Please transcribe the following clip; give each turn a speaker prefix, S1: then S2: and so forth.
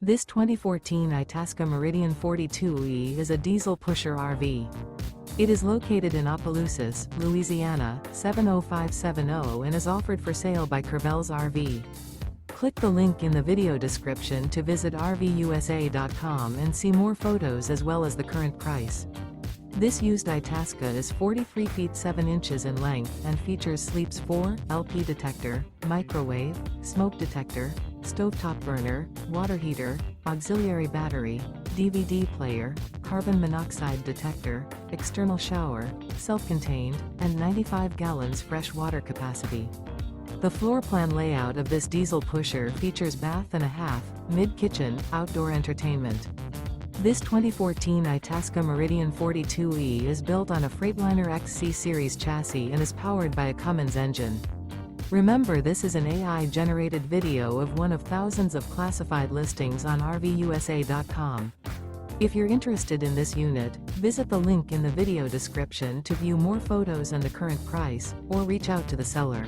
S1: This 2014 Itasca Meridian 42E is a diesel pusher RV. It is located in Opelousas, Louisiana, 70570 and is offered for sale by Courvelle's RV. Click the link in the video description to visit RVUSA.com and see more photos as well as the current price. This used Itasca is 43 feet 7 inches in length and features Sleep's 4 LP detector, microwave, smoke detector, stovetop burner, water heater, auxiliary battery, DVD player, carbon monoxide detector, external shower, self-contained, and 95 gallons fresh water capacity. The floor plan layout of this diesel pusher features bath and a half, mid-kitchen, outdoor entertainment. This 2014 Itasca Meridian 42E is built on a FreightlinerXC-Series chassis and is powered by a Cummins engine. Remember, this is an AI-generated video of one of thousands of classified listings on RVUSA.com. If you're interested in this unit, visit the link in the video description to view more photos and the current price, or reach out to the seller.